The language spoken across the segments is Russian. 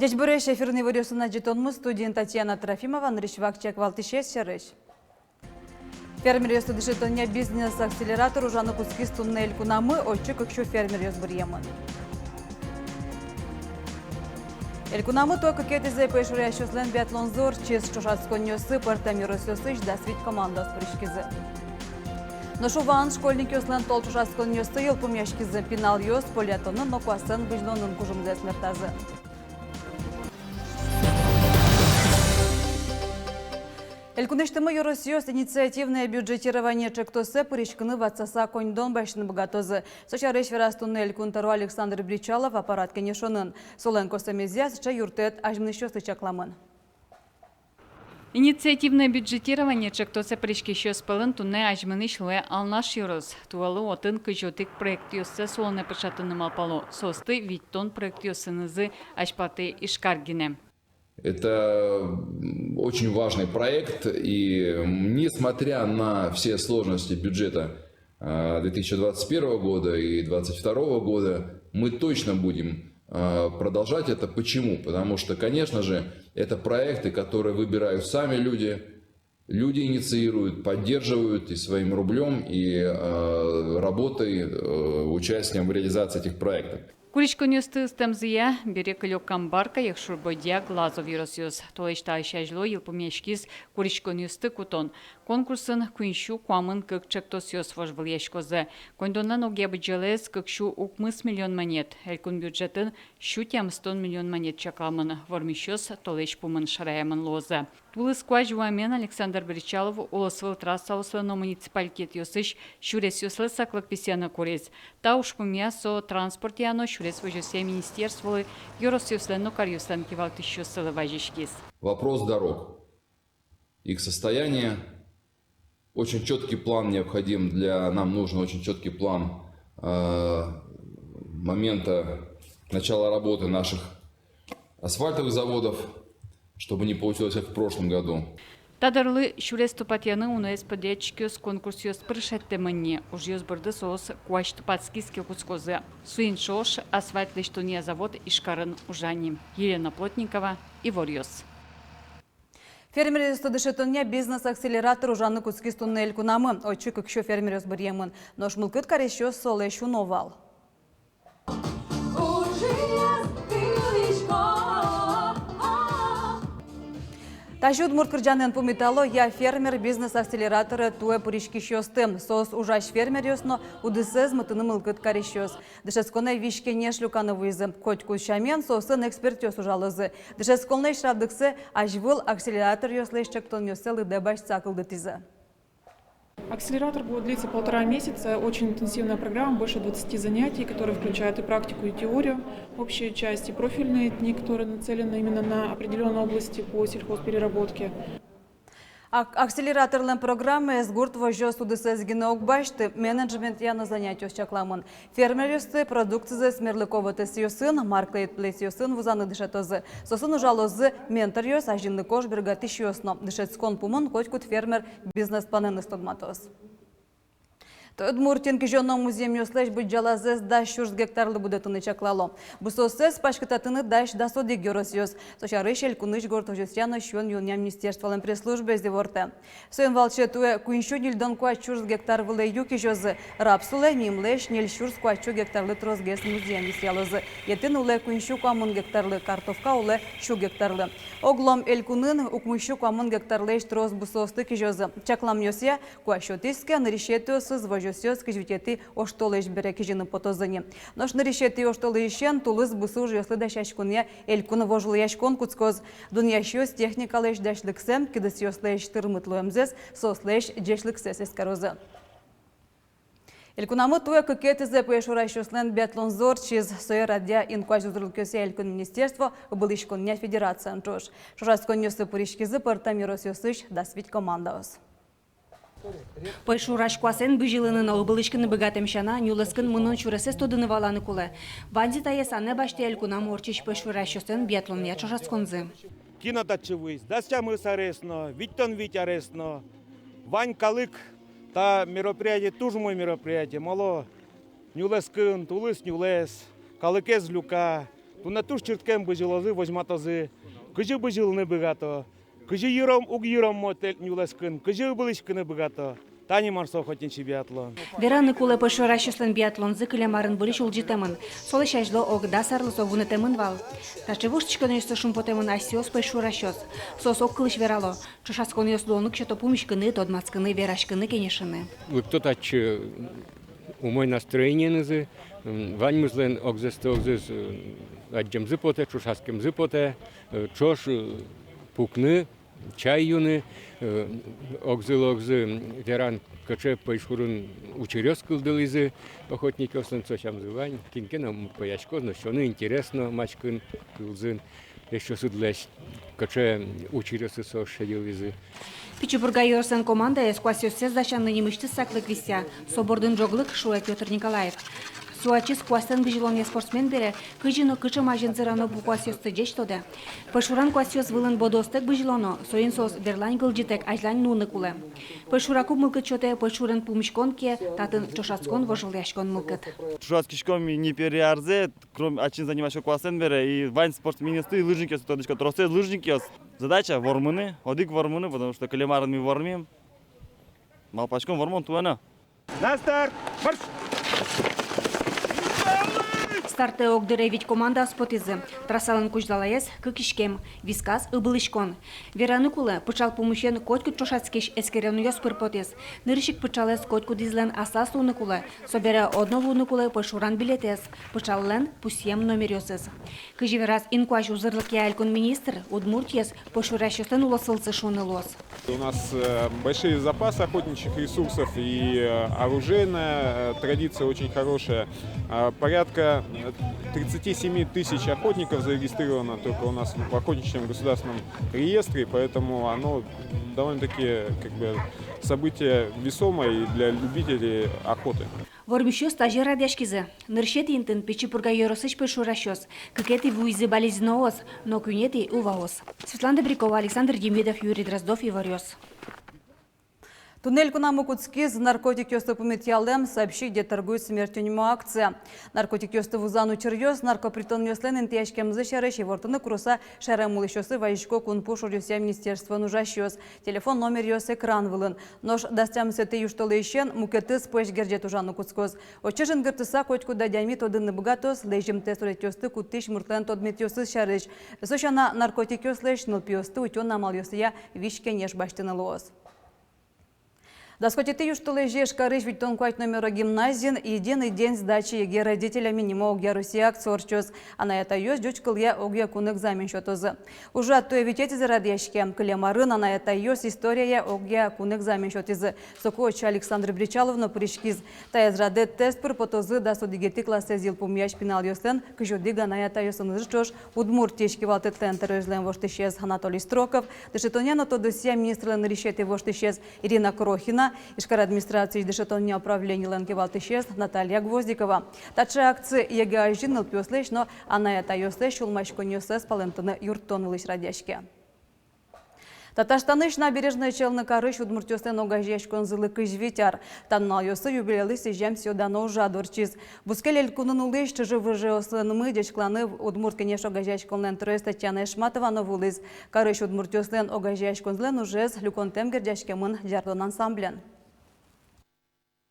Дечь буреш эфирный вырёсына жетонмы студент Татьяна Трофимова нырышвакчак валтышес шарыш. Фермер ёсты дышетоня бизнес-акселератор ужаны кускис туннель кунамы очы көкші фермер ёс бірьемін. Элькунамы то какие-то пешурящуслен биатлонзор чиз чушацконёсы партамиросёсыш дасвить команда с прыжкизы. Но шуван школьник ёслен тол чушацконёсы ел помяшкизы пинал ёс полиатоны но куасын выжлонын кужымды смертазы. Элькунештымы Юросиос инициативное бюджетирование чектосе пырышкыны ватсаса коньдон башны богатозы. Сочарыш верастунны Элькунтару Александр Бричалов аппарат кенешонын. Соленко самезяс ча юртет ажмнышёсы чакламын. Инициативное бюджетирование чектосе пришкещёс пылын тунне ажмыны шлуэ алнаш юрос. Туалы отын кыжотик проект ёссе солоне пышатыным алпало. Состы виттон проект ёссынызы ашпаты ишкаргине. Это очень важный проект, и несмотря на все сложности бюджета 2021 года и 2022 года, мы точно будем продолжать это. Почему? Потому что, конечно же, это проекты, которые выбирают сами люди. Люди инициируют, поддерживают и своим рублем, и работой, участием в реализации этих проектов. Куричконёсты стемзия берек лёккамбарка яхшурбодия глазов вирусиос. Тоешта айшажло елпумешкиз куричконёсты кутон. Конкурсын куиншу куамын кык чектосиос вожбыл яшкозе. Кондонан огебы джелес кыкшу укмыс миллион монет. Элькун бюджетін шутям 100 миллион монет чакламын. Вормишос толеш пумын шараямын лозе. Тулыс куажуамен Александр Бричалов улысвыл трасса услано муниципалитет ёсыш шурес ёслы саклык писяна курец. Та уж пумясо транспорт яно шурес вожусе министерстволы Юрос ёслено кар ёслен кивалт ещё сылы важишкис. Вопрос дорог. Их состояние. Очень четкий план необходим нам нужен очень четкий план момента начала работы наших асфальтовых заводов, чтобы не получилось как в прошлом году. Тадарлы шурес тупатьяны унес поддержкёс конкурс ёс прышеттемынне. Уж ёс бырды соос куаш тупацкийский кускозы. Суин шош асфальт лиштуния завод Ишкарын ужани. Елена Плотникова и Ворьёс. Фермер студышетоня бизнес-акселератор ужаны кускис туннель кунамы. Очы көкші фермер ёс бірьемін. Но шмылкыт карещёс солешу новал. Тажуд мурткырджанын помитало я фермер бизнес-акселераторы туэ пуришкишёсты. Сос ужаш фермер ёсно удысыз мытыны мылкыт карещёс. Дышесконай вишке нешлюканы вызы. Хоть кущамен сосын эксперт ёс ужалызы. Дышесконай шравдыксы ажвыл акселератор ёслэш чектон ёсел и дебаш цакылды тизы. Акселератор будет длиться 1,5 месяца. Очень интенсивная программа, больше 20 занятий, которые включают и практику, и теорию, общие части, профильные дни, которые нацелены именно на определенные области по сельхозпереработке. Акселераторлын программы сгурт вожжёс удысыз гинок башты менеджмент яны занятиёс чакламын. Фермер ёсты продукцизы смерлыковы тес ёсын, марклейт плейс ёсын вузаны дышетозы. Сосын ужалозы ментор ёс, ажинны кош бергатыш ёсно. Дышетскон пумын котькут фермер бизнес-планын истодматоз. Удмуртин кижонном музеем ёслэш быть жалазыз да шурс гектарлы будетыны чаклало. Бусосыз пашкататыны даш да соди герос ёс. Сочарыш элькуныш гортожестяно швен юня министерстволен пресс-службе зеворте. Соен валче туэ куиншу нильдон куа шурс гектар выле юки жозы. Рапсуле мимлеш ниль шурс куачу гектарлы трозгес музеем висялозы. Етын уле куиншу куамын гектарлы картовка уле шу гектарлы. Оглом элькунын укмышу куамын гектарлеш троз бусосты кижозы. Чаклам ёсия куачу тиске нарешету сыз Сёс кижвитети оштолыш бере кижины потозыни. Нош нарешети оштолышен тулыз бусу жёслы дашашкуня элькуны вожлы яшкон куцкоз. Дуньяшёс техникалыш дашлыксем кидыс ёслэш тырмытлуэмзес сослэш джешлыксес эскарозы. Элькунамы туя кыкетизе пешурайшуслен биатлонзор чиз соерадя инкуажузрылкёсе элькун министерство былышконня федерация анчош. Шурасконёсы пуришкизы партамирос ёсыш дасвить командаос. Пойшураш куасен бюжилынын албылышкыны богатемшана нюлыскын мунун чуресес тодыны валаны кулы. Ванзи таясаны баште элькунам орчиш пойшурашёсын биатлоння чошасконзы. Кинодачевысь, дастямы саресно, виттон витяресно, Вань калык, та мероприятие тоже мое мероприятие, мало нюлескын, тулыс нюлес, калыкез люка, Туна туш черткен быжилозы возьматозы, кыжы быжилны быгато, кыжы юром уг юром мотель нюлескын, кыжы былышкыны быгато. Тани марсо охотничий биатлон. Вераны куле пошора щослен биатлонзы кылемарын бөліш улжитемын. Солы шажло огда сарлы совунетемын вал. Ташчевушечканы ёсты шумпотемын асиос пошора щос. Сос оккылыш верало. Чушаскон ёслонук что пумишкыны, тодмацкыны, верашкыны кенешыны. Кто тач умой настроение нызы, вань мызлен огзесты огзыз аджем зыпоте, чушаскем зыпоте, чош пукны, чай юны, огзы веран каче пайшурун учерёс кылдылызы, охотники ослен цочам зывань, кинкенам поячко, но что интересно мачкын кылзын, еще судлеш каче учерёсы сошедилызы. Пичебурга Йорсен команда эскуасиосез дащанны немышты саклык вися. Собордын жоглык Шуя Петр Николаев. Суачис куастен гжилоне спортсмен бере, кыжино кычы мажензырано букуасиосты жештоде. Пашуран куасиос вылын бодостек бжилоно, соин сос верлань гылжитек ажлань нуны куле. Пашураку мылкыт чоте пашуран пумишконке, татын чошацкон вожыляшкон мылкыт. Чушаскишком не переарзе, кроме очин занимающего куастен бере, и вань спортсменисты и лыжники, тодочка троссе лыжники. Задача вормыны, одик вормыны, потому что калемарын мы вормим. Малпачком вормон туана. На старт! Марш! Старте огдыревить команда спотизы. Трассалын куждалаес кыкишкем, вискас ыбылышкон. Вераны кулы пычал помощен котку чошацкиш эскерену йоспыр потез. Нырышик пычалес котку дизлен асас луны кулы. Собере одно луны кулы пышуран билетес. Пычаллен пусьем номер йосыз. Кыжеверас инкуаш узырлык яэлькун министр Удмуртьес пышуращостен улосылцы шуны лос. У нас большие запасы охотничьих ресурсов и оружейная традиция очень хорошая. Порядка 37 тысяч охотников зарегистрировано только у нас в охотничьем государственном реестре, поэтому оно довольно-таки событие весомое и для любителей охоты. Вормищу стажер радяшкизы. Ныршет интын Пичебурга Йоросыч пышуращос. Кыкети вуйзы болезненноос, но кюнети уваос. Светлана Добрякова, Александр Демидов, Юрий Дроздов и Варёс. Туннель Кунамукутскиз наркотик ёсты пумитьялем сообщи, где торгуют смертью нему акция. Наркотик ёсты вузану черьёс, наркопритон ёслен интияшкем зашарыш и вортыны круса шарамул ещёсы вайшко кунпуш урюся министерство нужащёс. Телефон номер ёс экран вылын. Нож дастям сеты юштолы ищен мукеты спош герджет ужану куцкоз. Очежен гыртыса котку дадями тодыны богатос, лежим тесурет ёсты кутыш муртлен тодмет ёсы шарыш. Сошана наркотик ёслеш нылпиосты утён намал ёсыя вишке неж баштыны лоос. Доскотите юштулы жеш карыш витон квайт номера гимназин и единый день сдачи еге родителями немо огя Руси акцорчус. А на это ёс дючкал я огя кун экзамен шотозы. Уже от той витете за радяшки. Клемарын, а на это ёс история огя кун экзамен шотизы. Сокоч Александр Бричаловна пришкиз. Та из раде тест пыр потозы да судигети классе зил пумяш пинал ёстен. Кыжодига на это ёсын жчош Удмуртишки валтетлен терроризлен воштышез Анатолий Строков. Дешетоняно то досья министрлен решеты воштышез Ирина Крохина. Ишкар администрации дешетоння управления Ленкевал Тыщез Наталья Гвоздикова. Тача акции ега ажиныл пёслеш, но она это ёслеш улмашко нёсес палентыны юртонылыш радяшке. Татарстаныш набережная челны карыш Удмуртёстен огажеш конзылы кыж ветер. Таннал ёсы юбилейлы сижем сёдано жадорчиз. Бускелель кунунулыш чыжы выжы ослынымы дешкланы Удмурт кенеш огажеш конлен трёс Татьяна Шматова новулыз. Карыш Удмуртёстен огажеш конзлен ужез люконтем гердяшкемын жардон ансамблен.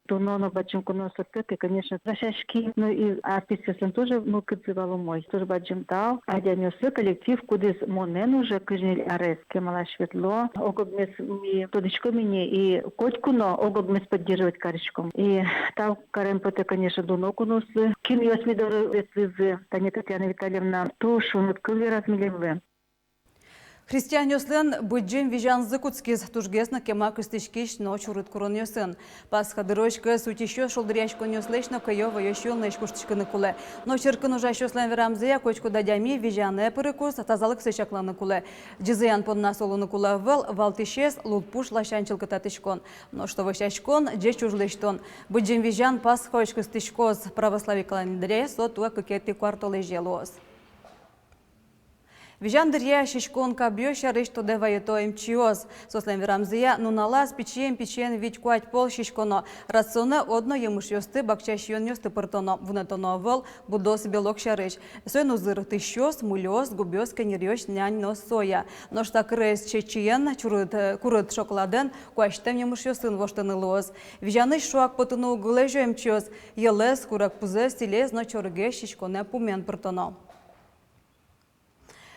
Туноно бачим куноса и, конечно, рашашки, но и артистов тоже кыцывало мой. Тоже бачим тал, а дянёсы коллектив, кудыс монен уже кыжнель ареске мала светло. Огогмес ми тодочко мне и котькуно огогмес поддерживать карочком. И тал карем поте, конечно, дуно куносы. Ким ёсмидоры ветлызы, Таня Татьяна Витальевна, то шунут кылы размилевы. Христиан ёслен быджим вижан зыкутскиз тужгесна кема кыстышкиш ночь урыт курон ёсын. Пасха дырочка сутищё шолдыряшко нёслешно кайо вайошёл нешкуштышкыны куле. Но черкын ужаш ёслен верамзея кочку дадями вижане пырыкус тазалык сычакланы куле. Джизыян подна солуны куле валтышес лутпуш лашанчыл кытатышкон. Но что вышачкон дже чужлыштон. Быджим вижан пасха очкыстышкоз православие календаре сотуа кыкети квартолы желоз. Вижандырья шишконка бьёща рыш то девает МЧОС. Сослем верамзия нуналаз печен ведь куать пол шишконо. Рационе одно емыш ёсты бакчащион ёсты пыртоно. Вунетоно вол будос белок шарыш. Сойну зыр тыщёс, мулёс, губёс, канерёш, нянь нос соя. Но штак рейс чечиен, курыт шоколаден, куаштем емыш ёсын воштыны лоз. Вижаныш шуак потыну углежу МЧОС. Елес, курак пузе, стилез, но чорге шишконе пумен пыртоно.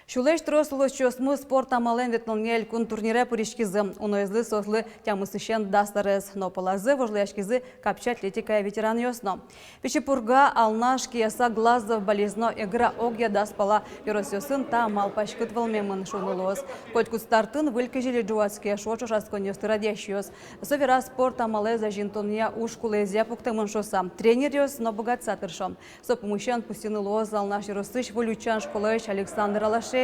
Шулеш тросулос чосмы спорт амален ветнолнель кун турнире пуришкизы. Уноизлы сослы тямысыщен дастарез. Но полазы вожляшкизы капча атлетика ветеран ёсно. Печепурга, алнаш, кияса, глазов, болезно, игра огья даспала. Юросёсын та амал пашкыт волмемын шунылос. Коть кустартын вылька жили джуацкия шочу шаскон ёсты радящиос. Совера спорт амале за жинтония ушкулезя пуктымын шоса. Тренер ёс, но богатца тыршом. Сопомущен пустинылос алнаш юросыш волючан школыш Александр Алашев.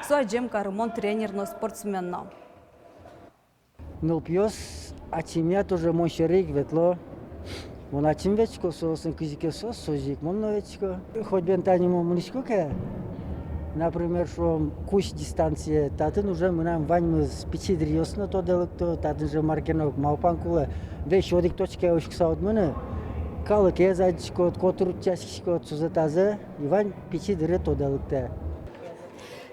Суаджем кармон тренер, но спортсмен. Ну пьёс, а чемя тоже мой шерик ветло. Он а чем вечко сосын кизике сос созик мон вечко. Хоть бентани муничко ке. Например, что кусь дистанция, татын уже мы нам вань с печи дриосно то делокто, татын же маркенок малпанкула. Вещь одик точка ушк саут мене. Калык езадичко, котрук часичко, цузатазе, и вань печи дре то делокте.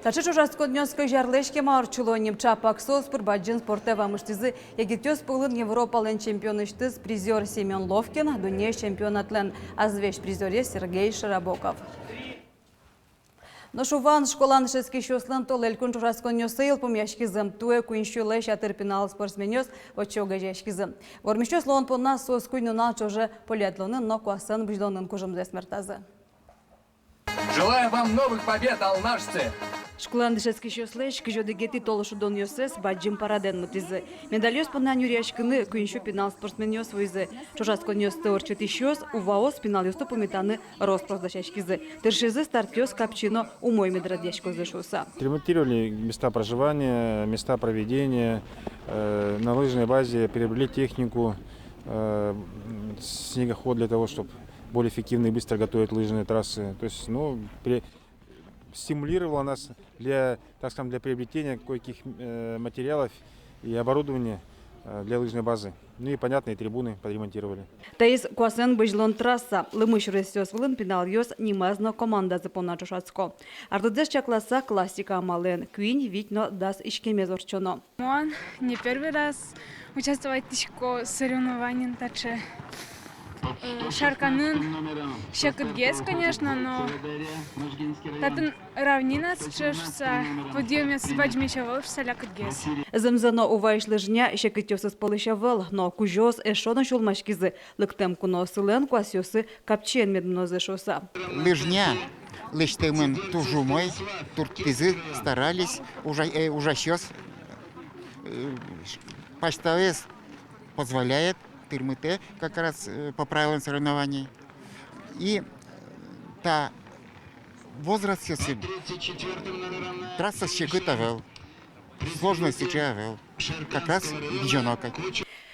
Тачы жаскоднёской жарлешке марчуло немча паксос пырбаджин спортева мыштизы егитёс пылын Европален чемпионыштыз призер Семен Ловкин, дуне чемпионатлен азвеш призере Сергей Шарабоков. Но шуван школанышеский шослан то лелькун жаскоднёсы илпомяшкизым туе куиншулеш атерпинал спортсменёс очогажешкизым. Вормишчёс лон понна сос куйнуна чоже полетлонын, но куасан бждонын кужымзе смертазы. Желаю вам новых побед, алнашцы! Школандышеский шослеш кижодегети толошудон ёсес баджим параден мытизы. Медальёс понан юряшкыны куиншу пинал спортсмен ёс войзы. Чожаскон ёсты орчет ищёс, уваос пинал ёсты пометаны роспроздащашкизы. Тыршизы старт ёс капчино умой медрадяшко зашуса. Ремонтировали места проживания, места проведения, на лыжной базе приобрели технику, снегоход для того, чтобы более эффективно и быстро готовить лыжные трассы. То есть, стимулировало нас для, так скажем, для приобретения кое-каких материалов и оборудования для лыжной базы. Ну и, понятно, и трибуны подремонтировали. Таис куасен быжлон трасса. Лымыш ресёс вылын пинал ёс немазно команда запомна чушацко. Ардудеш чакласа классика амален. Куинь видно дас ишкемез орчоно. Он не первый раз участвовать в соревнованиях, таче. Шарканын шекытгес, конечно, но татын равнина счешься, подъеме с баджмичавал, салякытгес. Земзано увайш лыжня шекытёсы сполышавал, но кужёс эшона шулмашкизы. Лыктем куно сылен куасёсы капчен медмнозе шоса. Лыжня, лыштымын тужумой, туртизы старались, ужащёс. Почтовец позволяет тырмыте как раз по правилам соревнований. И та возраст сесын. Трасса щекытавел. Сложности чавел. Как раз бежонокой.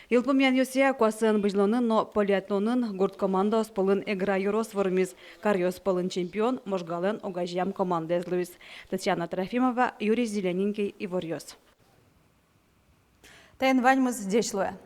Илпомян ёсия куасын быжлонын, но полиатлонын гурт команда спылын игра юрос вормиз. Карьёс спылын чемпион, можгален огажьям команда злуис. Татьяна Трофимова, Юрий Зелененький и Ворьёс. Тайын ваньмыз дешлуя.